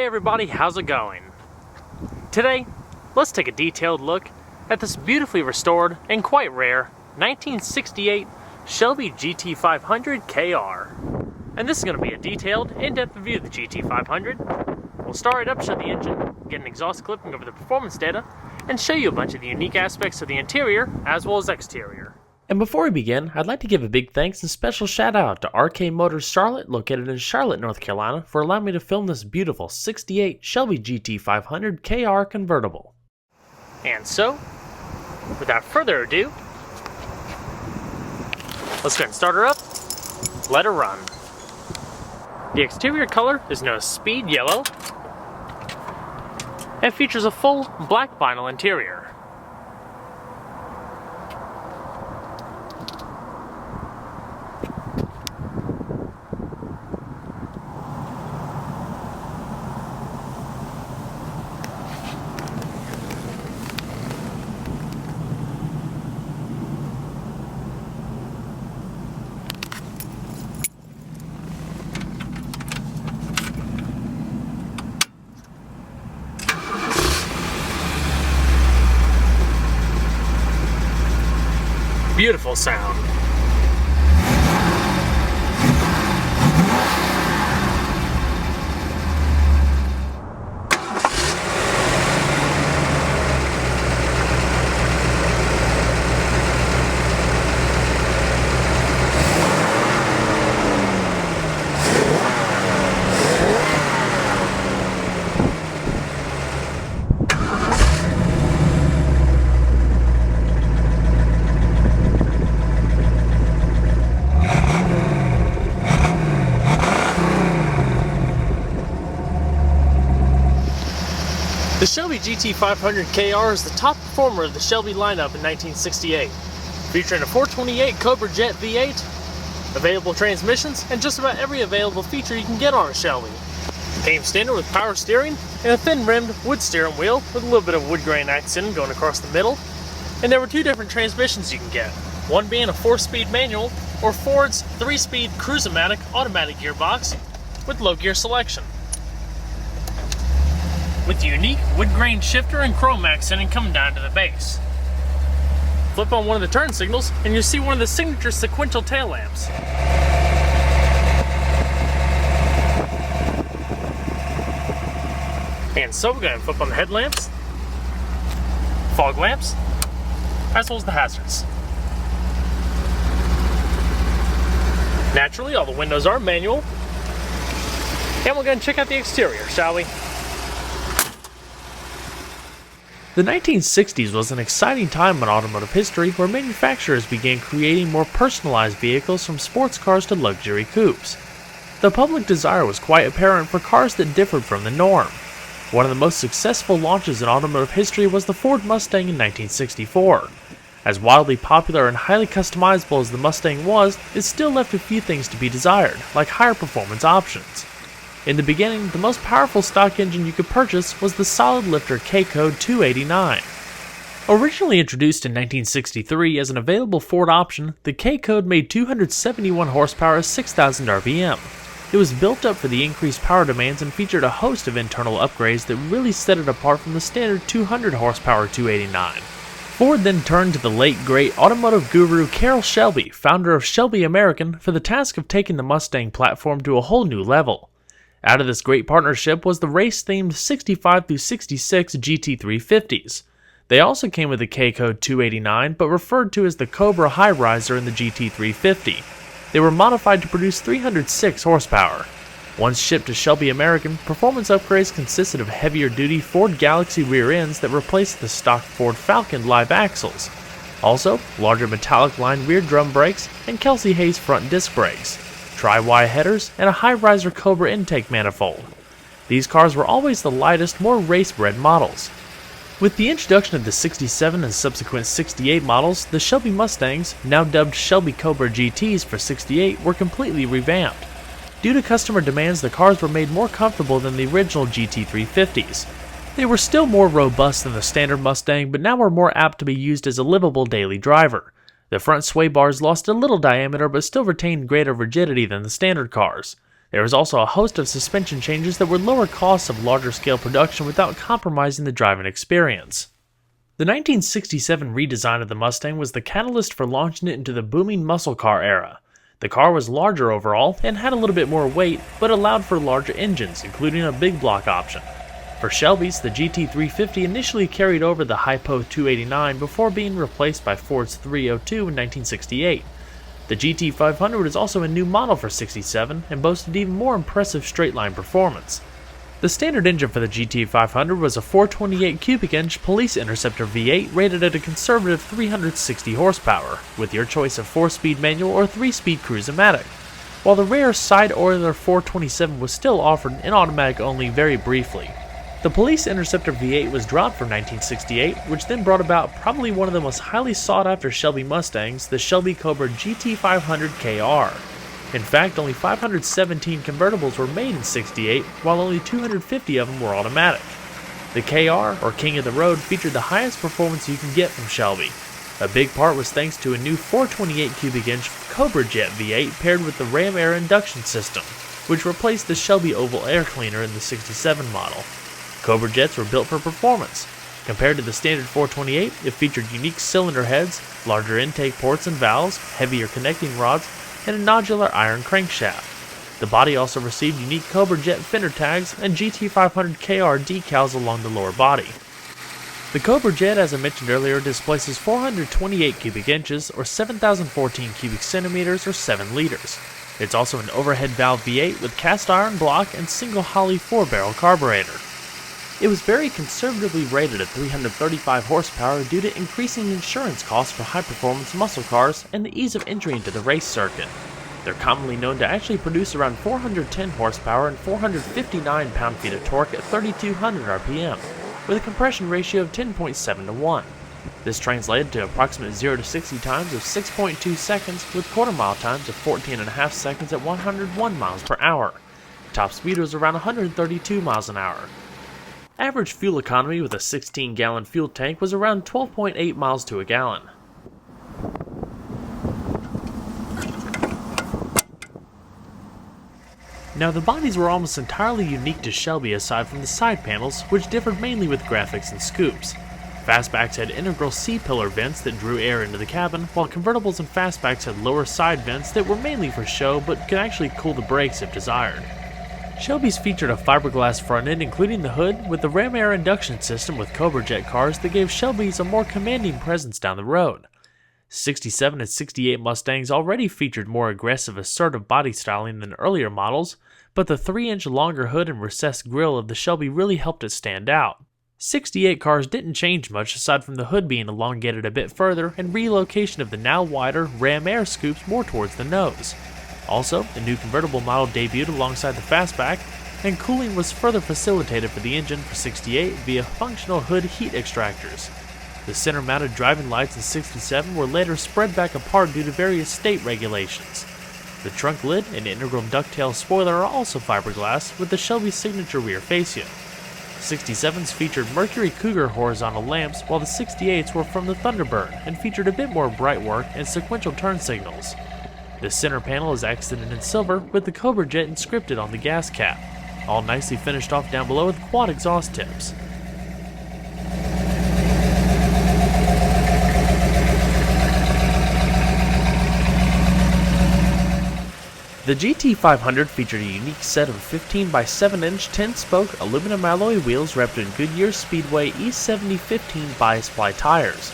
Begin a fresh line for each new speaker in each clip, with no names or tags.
everybody, how's it going? Today, let's take a detailed look at this beautifully restored and quite rare 1968 Shelby GT500 KR. And this is going to be a detailed, in-depth review of the GT500. We'll start it up, show the engine, get an exhaust clipping over the performance data, and show you a bunch of the unique aspects of the interior as well as exterior. And before we begin, I'd like to give a big thanks and special shout out to RK Motors Charlotte, located in Charlotte, North Carolina, for allowing me to film this beautiful 68 Shelby GT500 KR convertible. And so, without further ado, let's go ahead and start her up, let her run. The exterior color is known as Speed Yellow and features a full black vinyl interior. Beautiful sound. The Shelby GT500 KR is the top performer of the Shelby lineup in 1968, featuring a 428 Cobra Jet V8, available transmissions, and just about every available feature you can get on a Shelby. It came standard with power steering and a thin-rimmed wood steering wheel with a little bit of wood grain accent going across the middle, and there were two different transmissions you can get, one being a 4-speed manual or Ford's 3-speed Cruise-O-Matic automatic gearbox with low gear selection, with the unique wood grain shifter and chrome accenting coming down to the base. Flip on one of the turn signals and you'll see one of the signature sequential tail lamps. And so we're going to flip on the headlamps, fog lamps, as well as the hazards. Naturally, all the windows are manual. And we'll go and check out the exterior, shall we? The 1960s was an exciting time in automotive history where manufacturers began creating more personalized vehicles from sports cars to luxury coupes. The public desire was quite apparent for cars that differed from the norm. One of the most successful launches in automotive history was the Ford Mustang in 1964. As wildly popular and highly customizable as the Mustang was, it still left a few things to be desired, like higher performance options. In the beginning, the most powerful stock engine you could purchase was the solid lifter K-Code 289. Originally introduced in 1963 as an available Ford option, the K-Code made 271 horsepower at 6,000 RPM. It was built up for the increased power demands and featured a host of internal upgrades that really set it apart from the standard 200 horsepower 289. Ford then turned to the late great automotive guru Carroll Shelby, founder of Shelby American, for the task of taking the Mustang platform to a whole new level. Out of this great partnership was the race-themed 65 through 66 GT350s. They also came with the K-Code 289, but referred to as the Cobra High Riser in the GT350. They were modified to produce 306 horsepower. Once shipped to Shelby American, performance upgrades consisted of heavier-duty Ford Galaxy rear ends that replaced the stock Ford Falcon live axles. Also, larger metallic-lined rear drum brakes and Kelsey Hayes front disc brakes, tri-Y headers, and a high-riser Cobra intake manifold. These cars were always the lightest, more race-bred models. With the introduction of the 67 and subsequent 68 models, the Shelby Mustangs, now dubbed Shelby Cobra GTs for 68, were completely revamped. Due to customer demands, the cars were made more comfortable than the original GT350s. They were still more robust than the standard Mustang, but now were more apt to be used as a livable daily driver. The front sway bars lost a little diameter but still retained greater rigidity than the standard cars. There was also a host of suspension changes that would lower costs of larger scale production without compromising the driving experience. The 1967 redesign of the Mustang was the catalyst for launching it into the booming muscle car era. The car was larger overall and had a little bit more weight, but allowed for larger engines, including a big block option. For Shelby's, the GT350 initially carried over the Hypo 289 before being replaced by Ford's 302 in 1968. The GT500 is also a new model for '67 and boasted even more impressive straight-line performance. The standard engine for the GT500 was a 428 cubic inch Police Interceptor V8 rated at a conservative 360 horsepower, with your choice of 4-speed manual or 3-speed cruise-o-matic, while the rare side-oiler 427 was still offered in automatic only very briefly. The Police Interceptor V8 was dropped for 1968, which then brought about probably one of the most highly sought-after Shelby Mustangs, the Shelby Cobra GT500 KR. In fact, only 517 convertibles were made in '68, while only 250 of them were automatic. The KR, or King of the Road, featured the highest performance you can get from Shelby. A big part was thanks to a new 428 cubic inch Cobra Jet V8 paired with the Ram Air induction system, which replaced the Shelby Oval air cleaner in the '67 model. Cobra Jets were built for performance. Compared to the standard 428, it featured unique cylinder heads, larger intake ports and valves, heavier connecting rods, and a nodular iron crankshaft. The body also received unique Cobra Jet fender tags and GT500 KR decals along the lower body. The Cobra Jet, as I mentioned earlier, displaces 428 cubic inches or 7,014 cubic centimeters or 7 liters. It's also an overhead valve V8 with cast iron block and single Holley 4-barrel carburetor. It was very conservatively rated at 335 horsepower due to increasing insurance costs for high-performance muscle cars and the ease of entry into the race circuit. They're commonly known to actually produce around 410 horsepower and 459 pound-feet of torque at 3,200 RPM, with a compression ratio of 10.7 to 1. This translated to approximate 0 to 60 times of 6.2 seconds with quarter-mile times of 14.5 seconds at 101 miles per hour. Top speed was around 132 miles an hour. Average fuel economy with a 16-gallon fuel tank was around 12.8 miles to a gallon. Now, the bodies were almost entirely unique to Shelby aside from the side panels, which differed mainly with graphics and scoops. Fastbacks had integral C-pillar vents that drew air into the cabin, while convertibles and fastbacks had lower side vents that were mainly for show but could actually cool the brakes if desired. Shelby's featured a fiberglass front end including the hood, with the Ram Air induction system with Cobra Jet cars that gave Shelby's a more commanding presence down the road. '67 and '68 Mustangs already featured more aggressive, assertive body styling than earlier models, but the 3-inch longer hood and recessed grille of the Shelby really helped it stand out. '68 cars didn't change much aside from the hood being elongated a bit further and relocation of the now wider Ram Air scoops more towards the nose. Also, the new convertible model debuted alongside the fastback, and cooling was further facilitated for the engine for '68 via functional hood heat extractors. The center-mounted driving lights in '67 were later spread back apart due to various state regulations. The trunk lid and integral ducktail spoiler are also fiberglass with the Shelby signature rear fascia. 67s featured Mercury Cougar horizontal lamps, while the '68s were from the Thunderbird and featured a bit more bright work and sequential turn signals. The center panel is accented in silver with the Cobra Jet inscripted on the gas cap, all nicely finished off down below with quad exhaust tips. The GT500 featured a unique set of 15 by 7 inch 10-spoke aluminum alloy wheels wrapped in Goodyear Speedway E70-15 bias ply tires.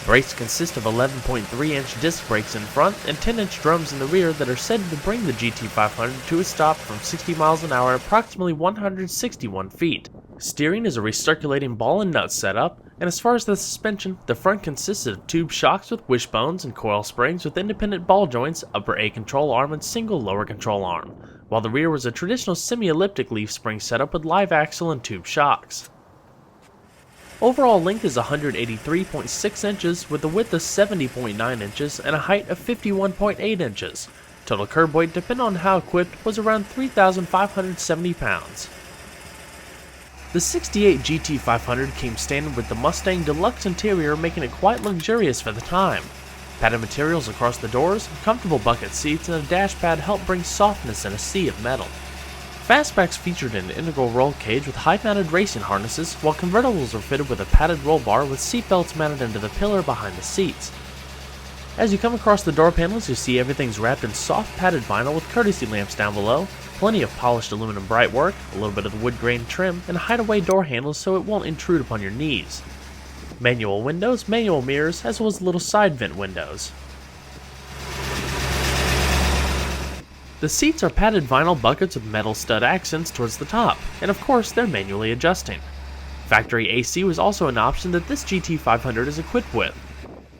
Brakes consist of 11.3-inch disc brakes in front and 10-inch drums in the rear that are said to bring the GT500 to a stop from 60 miles an hour at approximately 161 feet. Steering is a recirculating ball and nut setup, and as far as the suspension, the front consisted of tube shocks with wishbones and coil springs with independent ball joints, upper A control arm, and single lower control arm, while the rear was a traditional semi-elliptic leaf spring setup with live axle and tube shocks. Overall length is 183.6 inches with a width of 70.9 inches and a height of 51.8 inches. Total curb weight, depending on how equipped, was around 3,570 pounds. The '68 GT500 came standard with the Mustang Deluxe interior, making it quite luxurious for the time. Padded materials across the doors, comfortable bucket seats, and a dash pad help bring softness in a sea of metal. Fastbacks featured an integral roll cage with high-mounted racing harnesses, while convertibles were fitted with a padded roll bar with seat belts mounted into the pillar behind the seats. As you come across the door panels, you see everything's wrapped in soft padded vinyl with courtesy lamps down below, plenty of polished aluminum brightwork, a little bit of wood grain trim, and hideaway door handles so it won't intrude upon your knees. Manual windows, manual mirrors, as well as little side vent windows. The seats are padded vinyl buckets with metal stud accents towards the top, and of course they're manually adjusting. Factory AC was also an option that this GT500 is equipped with.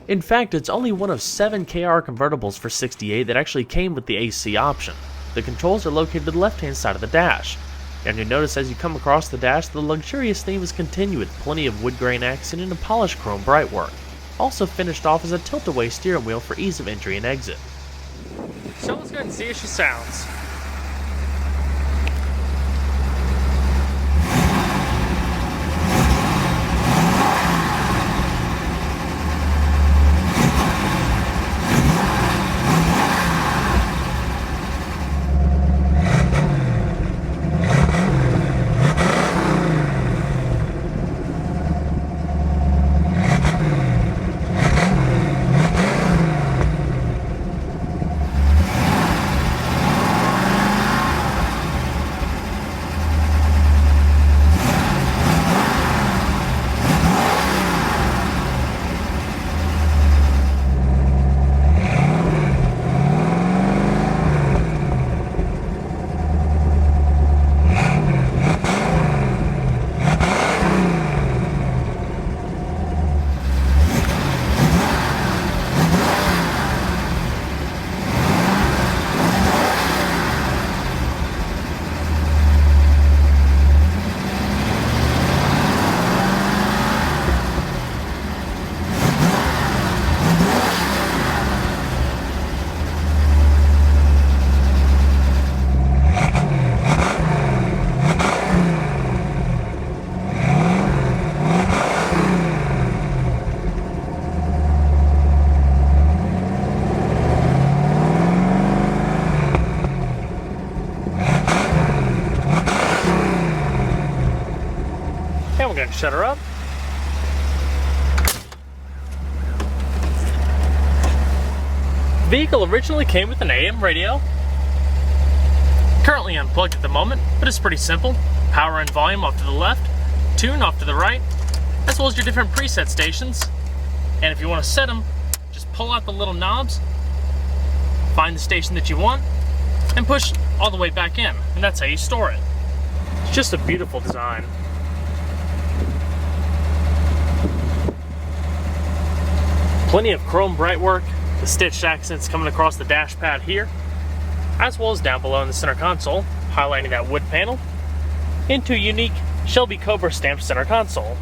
In fact, it's only one of 7 KR convertibles for 68 that actually came with the AC option. The controls are located to the left-hand side of the dash, and you'll notice as you come across the dash, the luxurious theme is continued with plenty of wood grain accent and a polished chrome brightwork. Also finished off as a tilt-away steering wheel for ease of entry and exit. So let's go ahead and see how she sounds. And we're going to shut her up. The vehicle originally came with an AM radio. Currently unplugged at the moment, but it's pretty simple. Power and volume off to the left, tune off to the right, as well as your different preset stations. And if you want to set them, just pull out the little knobs, find the station that you want, and push all the way back in. And that's how you store it. It's just a beautiful design. Plenty of chrome brightwork, the stitched accents coming across the dash pad here, as well as down below in the center console, highlighting that wood panel, into unique Shelby Cobra stamped center console,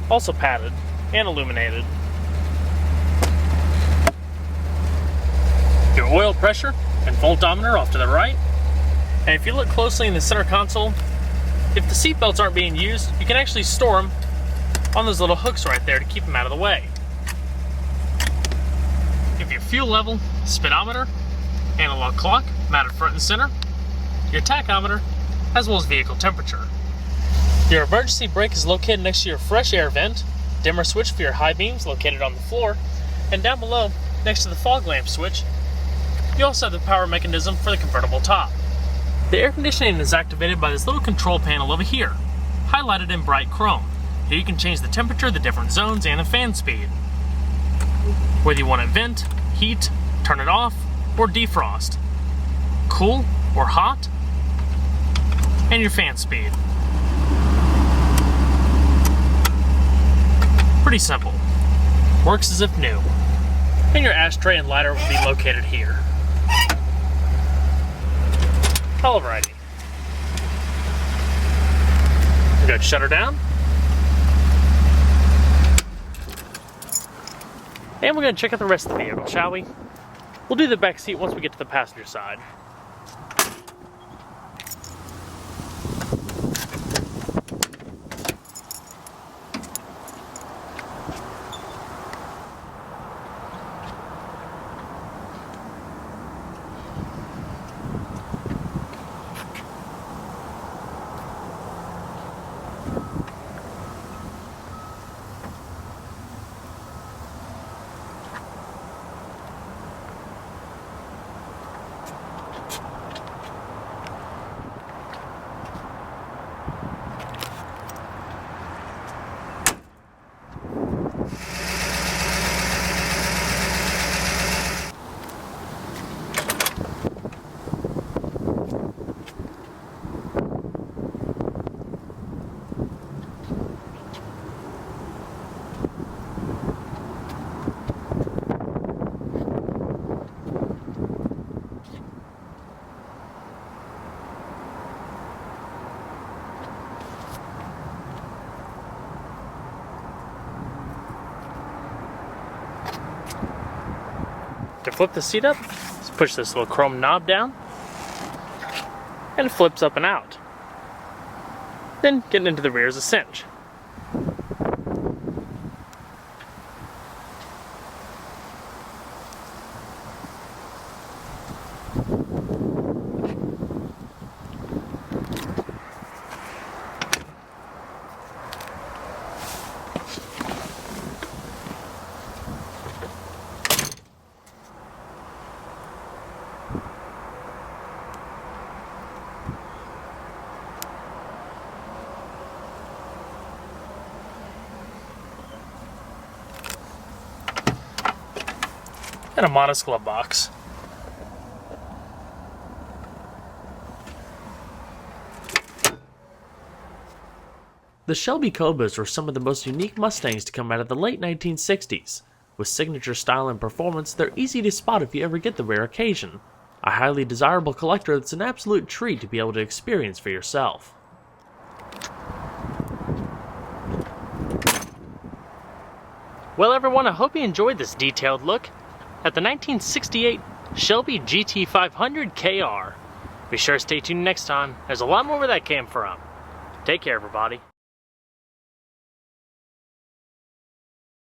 also padded and illuminated. Your oil pressure and voltometer off to the right, and if you look closely in the center console, if the seat belts aren't being used, you can actually store them on those little hooks right there to keep them out of the way. Your fuel level, speedometer, analog clock mounted front and center, your tachometer, as well as vehicle temperature. Your emergency brake is located next to your fresh air vent, dimmer switch for your high beams located on the floor, and down below, next to the fog lamp switch, you also have the power mechanism for the convertible top. The air conditioning is activated by this little control panel over here, highlighted in bright chrome. Here you can change the temperature, the different zones, and the fan speed. Whether you want to vent, heat, turn it off, or defrost, cool or hot, and your fan speed. Pretty simple. Works as if new. And your ashtray and lighter will be located here. Alrighty. I'm going to shut her down. And we're going to check out the rest of the vehicle, shall we? We'll do the back seat once we get to the passenger side. flip the seat up, just push this little chrome knob down, and it flips up and out. Then getting into the rear is a cinch. And a modest glove box. The Shelby Cobras were some of the most unique Mustangs to come out of the late 1960s. With signature style and performance, they're easy to spot if you ever get the rare occasion. A highly desirable collector that's an absolute treat to be able to experience for yourself. Well everyone, I hope you enjoyed this detailed look at the 1968 Shelby GT500 KR. Be sure to stay tuned next time. There's a lot more where that came from. Take care, everybody.